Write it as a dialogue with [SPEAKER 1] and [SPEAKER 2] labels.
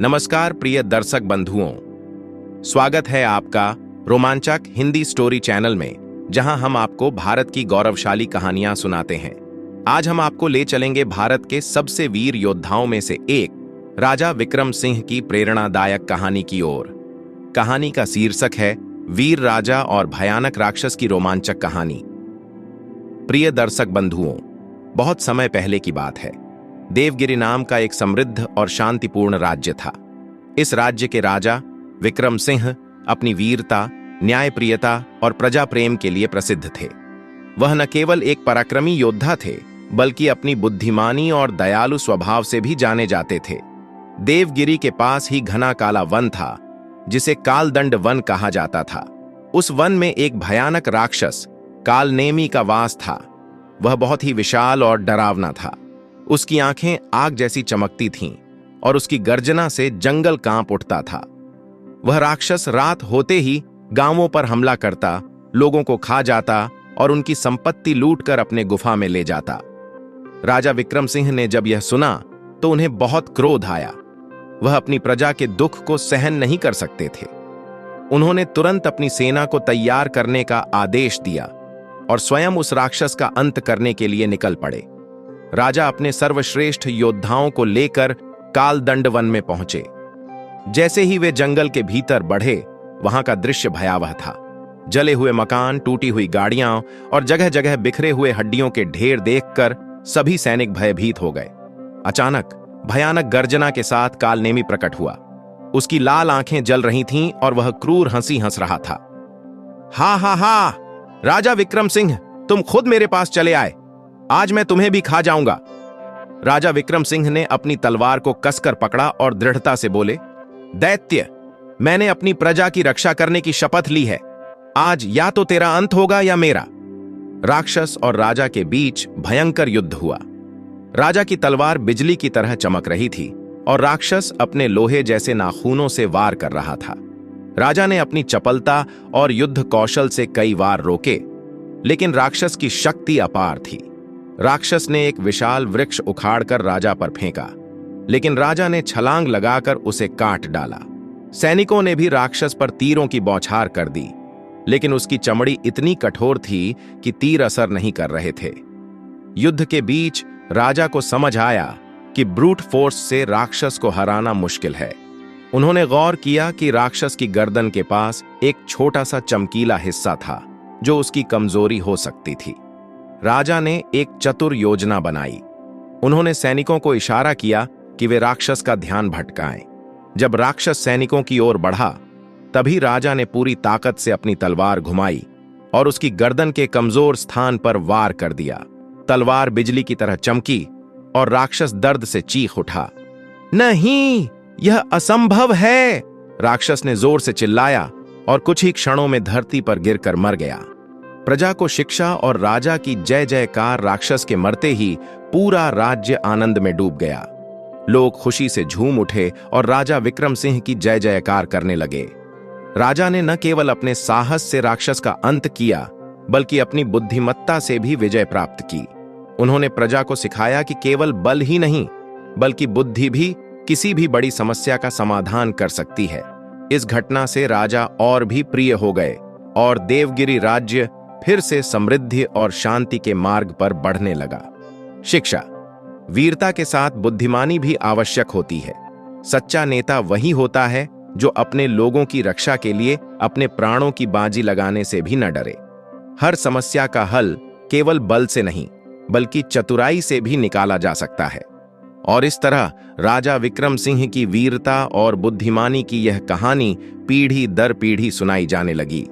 [SPEAKER 1] नमस्कार प्रिय दर्शक बंधुओं, स्वागत है आपका रोमांचक हिंदी स्टोरी चैनल में, जहां हम आपको भारत की गौरवशाली कहानियां सुनाते हैं। आज हम आपको ले चलेंगे भारत के सबसे वीर योद्धाओं में से एक राजा विक्रम सिंह की प्रेरणादायक कहानी की ओर। कहानी का शीर्षक है वीर राजा और भयानक राक्षस की रोमांचक कहानी। प्रिय दर्शक बंधुओं, बहुत समय पहले की बात है। देवगिरी नाम का एक समृद्ध और शांतिपूर्ण राज्य था। इस राज्य के राजा विक्रम सिंह अपनी वीरता, न्यायप्रियता और प्रजा प्रेम के लिए प्रसिद्ध थे। वह न केवल एक पराक्रमी योद्धा थे, बल्कि अपनी बुद्धिमानी और दयालु स्वभाव से भी जाने जाते थे। देवगिरी के पास ही घना काला वन था, जिसे कालदंड वन कहा जाता था। उस वन में एक भयानक राक्षस कालनेमी का वास था। वह बहुत ही विशाल और डरावना था। उसकी आंखें आग जैसी चमकती थीं और उसकी गर्जना से जंगल कांप उठता था। वह राक्षस रात होते ही गांवों पर हमला करता, लोगों को खा जाता और उनकी संपत्ति लूटकर अपने गुफा में ले जाता। राजा विक्रम सिंह ने जब यह सुना तो उन्हें बहुत क्रोध आया। वह अपनी प्रजा के दुख को सहन नहीं कर सकते थे। उन्होंने तुरंत अपनी सेना को तैयार करने का आदेश दिया और स्वयं उस राक्षस का अंत करने के लिए निकल पड़े। राजा अपने सर्वश्रेष्ठ योद्धाओं को लेकर कालदंड वन में पहुंचे। जैसे ही वे जंगल के भीतर बढ़े, वहां का दृश्य भयावह था। जले हुए मकान, टूटी हुई गाड़ियां और जगह जगह बिखरे हुए हड्डियों के ढेर देखकर सभी सैनिक भयभीत हो गए। अचानक भयानक गर्जना के साथ कालनेमी प्रकट हुआ। उसकी लाल आंखें जल रही थीं और वह क्रूर हंसी हंस रहा था। हा हा हा, राजा विक्रम सिंह, तुम खुद मेरे पास चले आए। आज मैं तुम्हें भी खा जाऊंगा। राजा विक्रम सिंह ने अपनी तलवार को कसकर पकड़ा और दृढ़ता से बोले, दैत्य, मैंने अपनी प्रजा की रक्षा करने की शपथ ली है। आज या तो तेरा अंत होगा या मेरा। राक्षस और राजा के बीच भयंकर युद्ध हुआ। राजा की तलवार बिजली की तरह चमक रही थी और राक्षस अपने लोहे जैसे नाखूनों से वार कर रहा था। राजा ने अपनी चपलता और युद्ध कौशल से कई वार रोके, लेकिन राक्षस की शक्ति अपार थी। राक्षस ने एक विशाल वृक्ष उखाड़कर राजा पर फेंका, लेकिन राजा ने छलांग लगाकर उसे काट डाला। सैनिकों ने भी राक्षस पर तीरों की बौछार कर दी, लेकिन उसकी चमड़ी इतनी कठोर थी कि तीर असर नहीं कर रहे थे। युद्ध के बीच राजा को समझ आया कि ब्रूट फोर्स से राक्षस को हराना मुश्किल है। उन्होंने गौर किया कि राक्षस की गर्दन के पास एक छोटा सा चमकीला हिस्सा था, जो उसकी कमजोरी हो सकती थी। राजा ने एक चतुर योजना बनाई। उन्होंने सैनिकों को इशारा किया कि वे राक्षस का ध्यान भटकाएं। जब राक्षस सैनिकों की ओर बढ़ा, तभी राजा ने पूरी ताकत से अपनी तलवार घुमाई और उसकी गर्दन के कमजोर स्थान पर वार कर दिया। तलवार बिजली की तरह चमकी और राक्षस दर्द से चीख उठा। नहीं, यह असंभव है, राक्षस ने जोर से चिल्लाया और कुछ ही क्षणों में धरती पर गिरकर मर गया। प्रजा को शिक्षा और राजा की जय जयकार राक्षस के मरते ही पूरा राज्य आनंद में डूब गया। लोग खुशी से झूम उठे और राजा विक्रम सिंह की जय जयकार करने लगे। राजा ने न केवल अपने साहस से राक्षस का अंत किया, बल्कि अपनी बुद्धिमत्ता से भी विजय प्राप्त की। उन्होंने प्रजा को सिखाया कि केवल बल ही नहीं, बल्कि बुद्धि भी किसी भी बड़ी समस्या का समाधान कर सकती है। इस घटना से राजा और भी प्रिय हो गए और देवगिरी राज्य फिर से समृद्धि और शांति के मार्ग पर बढ़ने लगा। शिक्षा। वीरता के साथ बुद्धिमानी भी आवश्यक होती है। सच्चा नेता वही होता है जो अपने लोगों की रक्षा के लिए अपने प्राणों की बाजी लगाने से भी न डरे। हर समस्या का हल केवल बल से नहीं, बल्कि चतुराई से भी निकाला जा सकता है। और इस तरह राजा विक्रम सिंह की वीरता और बुद्धिमानी की यह कहानी पीढ़ी दर पीढ़ी सुनाई जाने लगी।